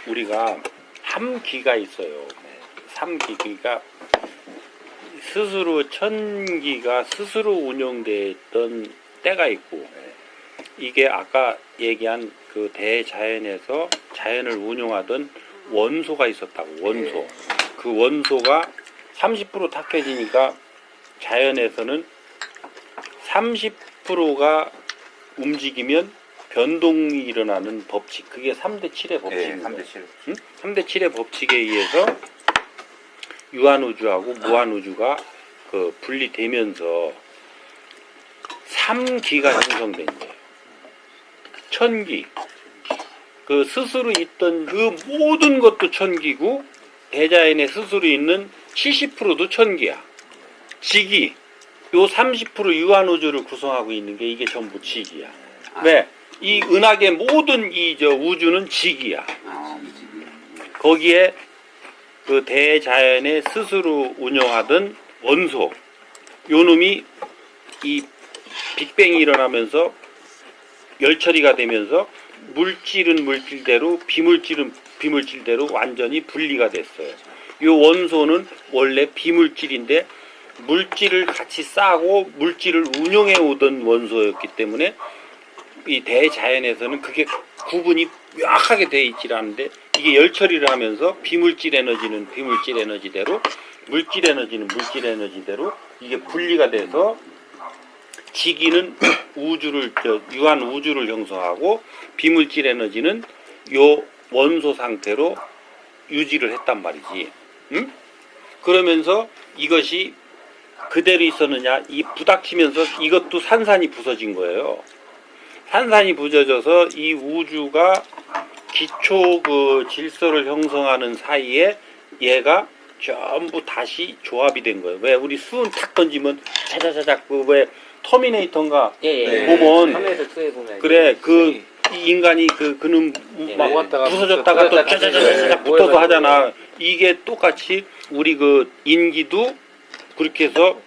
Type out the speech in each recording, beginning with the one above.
우리가 삼기가 있어요. 삼기, 그러니까 스스로 천기가 스스로 운영됐던 때가 있고, 이게 아까 얘기한 그 대자연에서 자연을 운용하던 원소가 있었다고. 원소. 그 원소가 30% 탁해지니까 자연에서는 30%가 움직이면 변동이 일어나는 법칙. 그게 3대 7의 법칙입니다. 3대 7. 3대 7의 법칙에 의해서 유한우주하고 무한우주가 그 분리되면서 3기가 형성된 거예요. 천기. 그 스스로 있던 그 모든 것도 천기고, 대자연에 스스로 있는 70%도 천기야. 지기. 요 30% 유한우주를 구성하고 있는 게 이게 전부 지기야. 왜? 이 은하계 모든 이 우주는 지기야. 거기에 그 대자연에 스스로 운영하던 원소, 요 놈이 이 빅뱅이 일어나면서 열처리가 되면서 물질은 물질대로, 비물질은 비물질대로 완전히 분리가 됐어요. 요 원소는 원래 비물질인데 물질을 같이 싸고 물질을 운용해 오던 원소였기 때문에 이 대자연에서는 그게 구분이 명확하게 되어 있지 않은데, 이게 열처리를 하면서 비물질 에너지는 비물질 에너지대로, 물질 에너지는 물질 에너지대로 이게 분리가 돼서 지기는 우주를, 유한 우주를 형성하고, 비물질 에너지는 요 원소 상태로 유지를 했단 말이지. 응? 그러면서 이것이 그대로 있었느냐, 이 부닥치면서 이것도 산산이 부서진 거예요. 산산이 부서져서 이 우주가 기초 그 질서를 형성하는 사이에 얘가 전부 다시 조합이 된 거예요. 왜? 우리 수은 탁 던지면 자자자작, 그 왜 터미네이터인가 보면, 그래, 그 인간이 그는 막 부서졌다가 또 자자자자작 붙어서 하잖아. 이게 똑같이 우리 그 인기도 그렇게 해서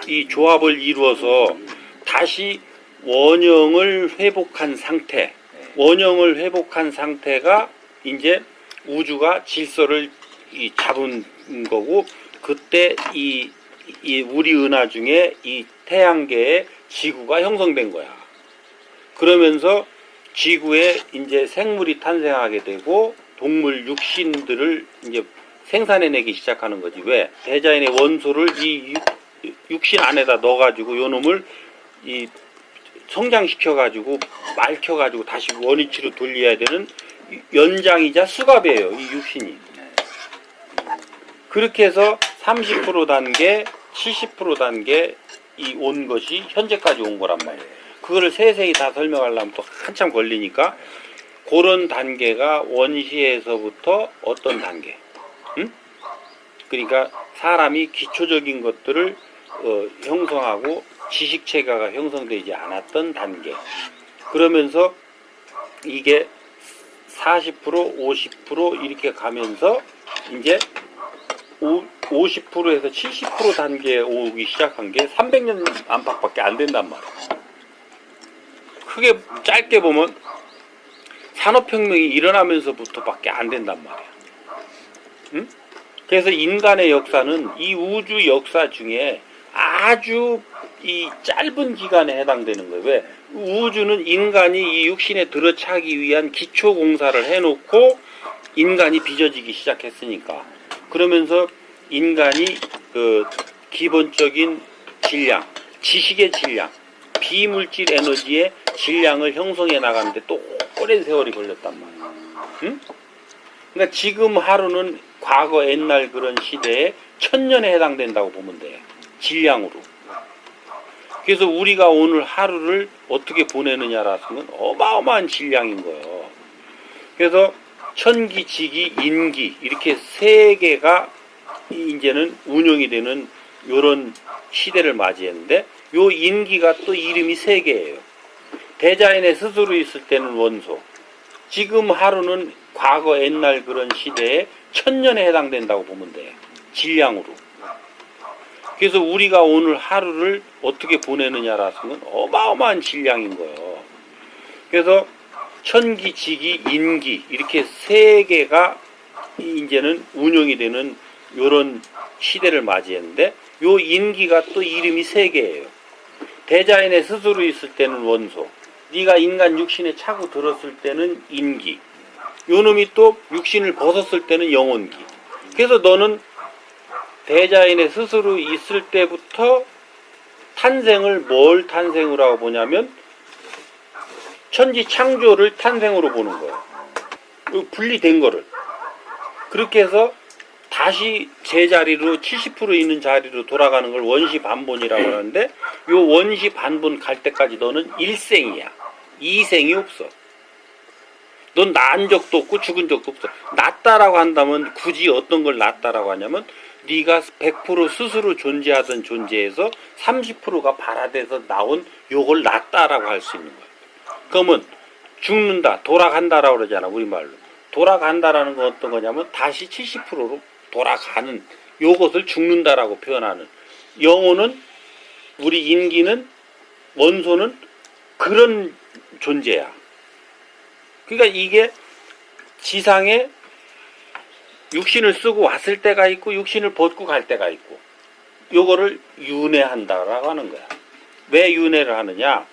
이 조합을 이루어서 다시 원형을 회복한 상태, 원형을 회복한 상태가 이제 우주가 질서를 잡은 거고, 그때 이 우리 은하 중에 이 태양계의 지구가 형성된 거야. 그러면서 지구에 이제 생물이 탄생하게 되고 동물 육신들을 이제 생산해내기 시작하는 거지. 왜? 대자연의 원소를 이 육신 안에다 넣어가지고 요 놈을 이 성장시켜가지고 말켜가지고 다시 원위치로 돌려야 되는 연장이자 수갑이에요, 이 육신이. 그렇게 해서 30% 단계, 70% 단계 이 온 것이 현재까지 온 거란 말이에요. 그거를 세세히 다 설명하려면 또 한참 걸리니까, 그런 단계가 원시에서부터 어떤 단계, 응? 그러니까 사람이 기초적인 것들을 형성하고 지식체계가 형성되지 않았던 단계. 그러면서 이게 40%, 50% 이렇게 가면서 이제 50%에서 70% 단계에 오기 시작한 게 300년 안팎밖에 안 된단 말이야. 크게 짧게 보면 산업혁명이 일어나면서부터밖에 안 된단 말이야. 응? 그래서 인간의 역사는 이 우주 역사 중에 아주 이 짧은 기간에 해당되는 거예요. 왜? 우주는 인간이 이 육신에 들어차기 위한 기초 공사를 해놓고 인간이 빚어지기 시작했으니까. 그러면서 인간이 그 기본적인 질량, 지식의 질량, 비물질 에너지의 질량을 형성해 나가는데 또 오랜 세월이 걸렸단 말이야. 응? 그러니까 지금 하루는 과거 옛날 그런 시대에 1000년에 해당된다고 보면 돼. 질량으로. 그래서 우리가 오늘 하루를 어떻게 보내느냐라는 건 어마어마한 질량인 거예요. 그래서 천기, 지기, 인기 이렇게 세 개가 이제는 운영이 되는 요런 시대를 맞이했는데, 요 인기가 또 이름이 세 개예요. 대자연에 스스로 있을 때는 원소, 지금 하루는 과거 옛날 그런 시대에 1000년에 해당된다고 보면 돼요. 질량으로. 그래서 우리가 오늘 하루를 어떻게 보내느냐라는 건 어마어마한 질량인 거예요. 그래서 천기, 지기, 인기 이렇게 세 개가 이제는 운용이 되는 요런 시대를 맞이했는데 요 인기가 또 이름이 세 개예요. 대자연에 스스로 있을 때는 원소, 네가 인간 육신에 차고 들었을 때는 인기, 요 놈이 또 육신을 벗었을 때는 영혼기. 그래서 너는 대자연에 스스로 있을 때부터 탄생을 뭘 탄생으로 하고 보냐면 천지 창조를 탄생으로 보는 거예요. 분리된 거를. 그렇게 해서 다시 제자리로 70% 있는 자리로 돌아가는 걸 원시 반본이라고 하는데 요 원시 반본 갈 때까지 너는 일생이야. 이생이 없어. 넌 난 적도 없고 죽은 적도 없어. 낫다라고 한다면 굳이 어떤 걸 낫다라고 하냐면 네가 100% 스스로 존재하던 존재에서 30%가 발화돼서 나온 요걸 낫다라고 할 수 있는 거야. 그러면 죽는다, 돌아간다라고 그러잖아, 우리말로. 돌아간다라는 건 어떤 거냐면 다시 70%로 돌아가는 요것을 죽는다라고 표현하는. 영혼은, 우리 인기는, 원소는 그런 존재야. 그러니까 이게 지상에 육신을 쓰고 왔을 때가 있고 육신을 벗고 갈 때가 있고 요거를 윤회한다라고 하는 거야. 왜 윤회를 하느냐?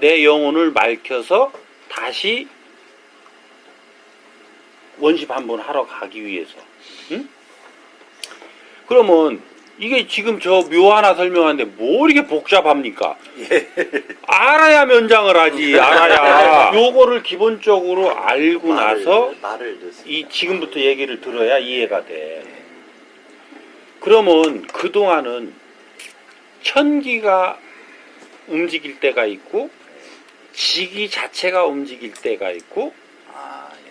내 영혼을 밝혀서 다시 원시 반본하러 가기 위해서. 응? 그러면 이게 지금 저 묘 하나 설명하는데 뭐 이렇게 복잡합니까? 알아야 면장을 하지. 알아야. 요거를 기본적으로 알고 나서 이 지금부터 얘기를 들어야 이해가 돼. 그러면 그동안은 천기가 움직일 때가 있고 지기 자체가 움직일 때가 있고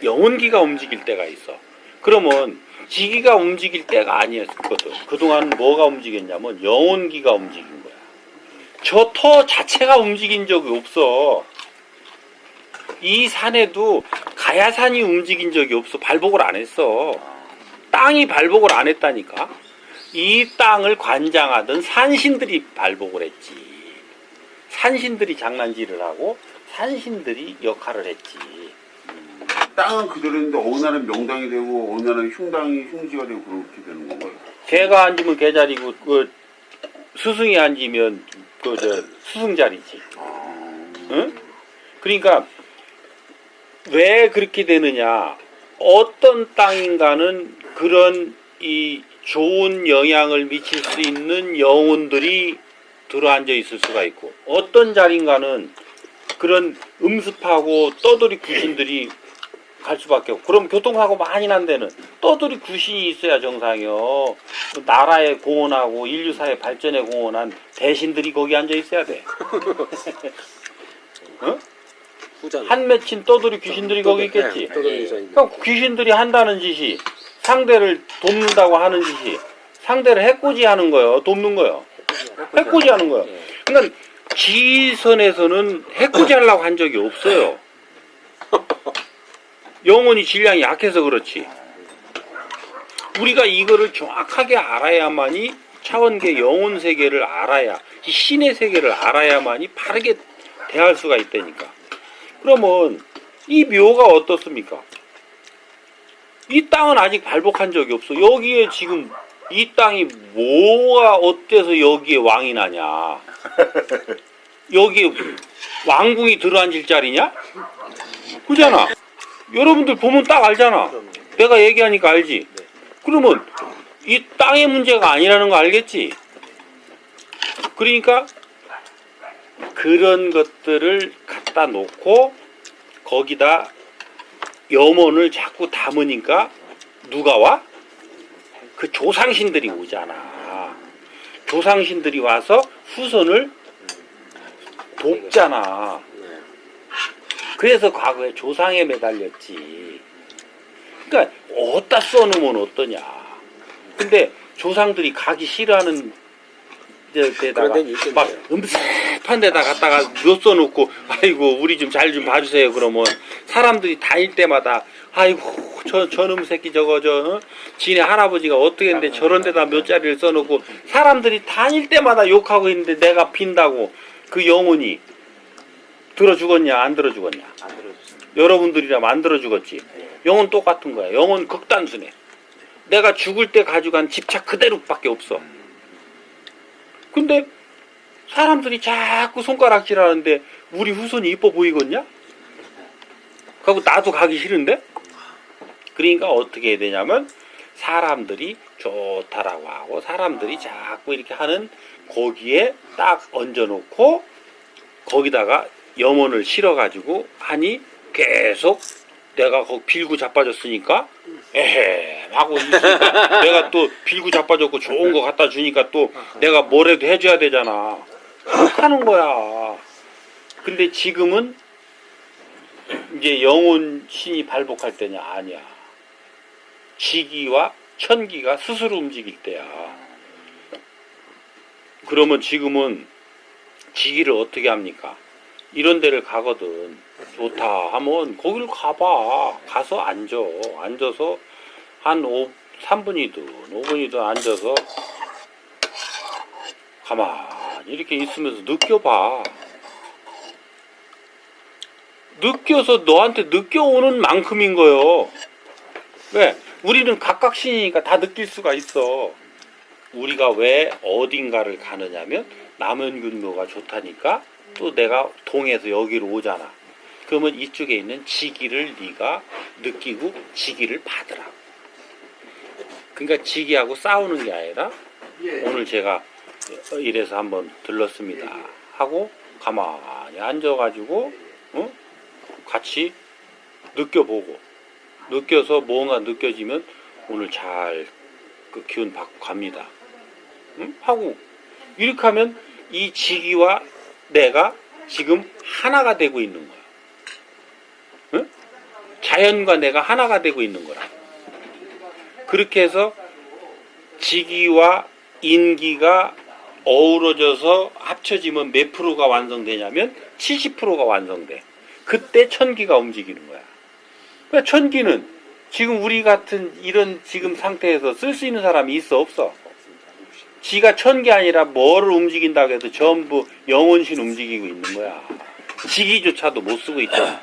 영혼기가 움직일 때가 있어. 그러면 지기가 움직일 때가 아니었거든. 그동안 뭐가 움직였냐면 영혼기가 움직인 거야. 저 터 자체가 움직인 적이 없어. 이 산에도 가야산이 움직인 적이 없어. 발복을 안 했어. 땅이 발복을 안 했다니까. 이 땅을 관장하던 산신들이 발복을 했지. 산신들이 장난질을 하고 산신들이 역할을 했지. 땅은 그대로인데 어느 날은 명당이 되고 어느 날은 흉지가 되고 그렇게 되는 건가요? 개가 앉으면 개자리고 그 스승이 앉으면 그 스승 자리지. 응? 그러니까 왜 그렇게 되느냐? 어떤 땅인가는 그런 이 좋은 영향을 미칠 수 있는 영혼들이 들어앉아 있을 수가 있고 어떤 자리인가는 그런 음습하고 떠돌이 귀신들이 갈 수밖에 없고 그럼 교통사고 많이 난 데는 떠돌이 귀신이 있어야 정상이요. 나라의 공헌하고 인류사의 발전에 공헌한 대신들이 거기 앉아 있어야 돼. 어? 한 맺힌 떠돌이 귀신들이 거기 있겠지. 그러니까 귀신들이 한다는 짓이 상대를 돕는다고 하는 짓이 상대를 해코지 하는 거예요. 돕는 거예요. 해코지 하는 거예요. 그러니까 지선에서는 해코지 하려고 한 적이 없어요. 영혼이 질량이 약해서 그렇지. 우리가 이거를 정확하게 알아야만이 차원계 영혼 세계를 알아야, 이 신의 세계를 알아야만이 바르게 대할 수가 있다니까. 그러면 이 묘가 어떻습니까? 이 땅은 아직 발복한 적이 없어. 여기에 지금 이 땅이 뭐가 어때서 여기에 왕이 나냐? 여기에 왕궁이 들어앉을 자리냐? 그잖아. 여러분들 보면 딱 알잖아. 내가 얘기하니까 알지. 그러면 이 땅의 문제가 아니라는 거 알겠지? 그러니까 그런 것들을 갖다 놓고 거기다 염원을 자꾸 담으니까 누가 와? 그 조상신들이 오잖아. 조상신들이 와서 후손을 돕잖아. 그래서 과거에 조상에 매달렸지. 그러니까 어디다 써놓으면 어떠냐. 근데 조상들이 가기 싫어하는 데다가 막 음습한 데다 갖다가 몇 써놓고 아이고 우리 좀 잘 좀 봐주세요. 그러면 사람들이 다닐 때마다 아이고 저놈 새끼 저거 지네 할아버지가 어떻게 했는데 저런 데다 몇 자리를 써놓고 사람들이 다닐 때마다 욕하고 있는데 내가 빈다고 그 영혼이 들어 죽었냐 안 들어 죽었냐? 안 들어줬습니다. 여러분들이라 만들어 주겠지. 영은 똑같은 거야. 영은 극단순해. 내가 죽을 때 가져간 집착 그대로밖에 없어. 근데 사람들이 자꾸 손가락질하는데 우리 후손이 이뻐 보이겠냐? 그리고 나도 가기 싫은데? 그러니까 어떻게 해야 되냐면 사람들이 좋다라고 하고 사람들이 자꾸 이렇게 하는 거기에 딱 얹어놓고 거기다가 염원을 실어가지고 하니 계속 내가 거기 빌고 자빠졌으니까 에헤 하고 있으니까 내가 또 빌고 자빠졌고 좋은 거 갖다 주니까 또 내가 뭐라도 해줘야 되잖아. 하는 거야. 근데 지금은 이제 영혼 신이 발복할 때냐? 아니야. 지기와 천기가 스스로 움직일 때야. 그러면 지금은 지기를 어떻게 합니까? 이런 데를 가거든. 좋다 하면 거기를 가봐. 가서 앉아. 앉아서 한 3분이든 5분이든 앉아서 가만히 이렇게 있으면서 느껴봐. 느껴서 너한테 느껴오는 만큼인 거요. 왜? 우리는 각각신이니까 다 느낄 수가 있어. 우리가 왜 어딘가를 가느냐면 남연균묘가 좋다니까 또 내가 동해서 여기로 오잖아. 그러면 이쪽에 있는 지기를 네가 느끼고 지기를 받으라. 그러니까 지기하고 싸우는 게 아니라 오늘 제가 이래서 한번 들렀습니다 하고 가만히 앉아가지고 같이 느껴보고 느껴서 뭔가 느껴지면 오늘 잘 그 기운 받고 갑니다. 하고 이렇게 하면 이 지기와 내가 지금 하나가 되고 있는 거야. 자연과 내가 하나가 되고 있는 거라. 그렇게 해서 지기와 인기가 어우러져서 합쳐지면 몇 프로가 완성되냐면 70%가 완성돼. 그때 천기가 움직이는 거야. 그러니까 천기는 지금 우리 같은 이런 지금 상태에서 쓸 수 있는 사람이 있어 없어? 지가 천기 아니라 뭐를 움직인다고 해도 전부 영혼신 움직이고 있는 거야. 지기조차도 못 쓰고 있잖아.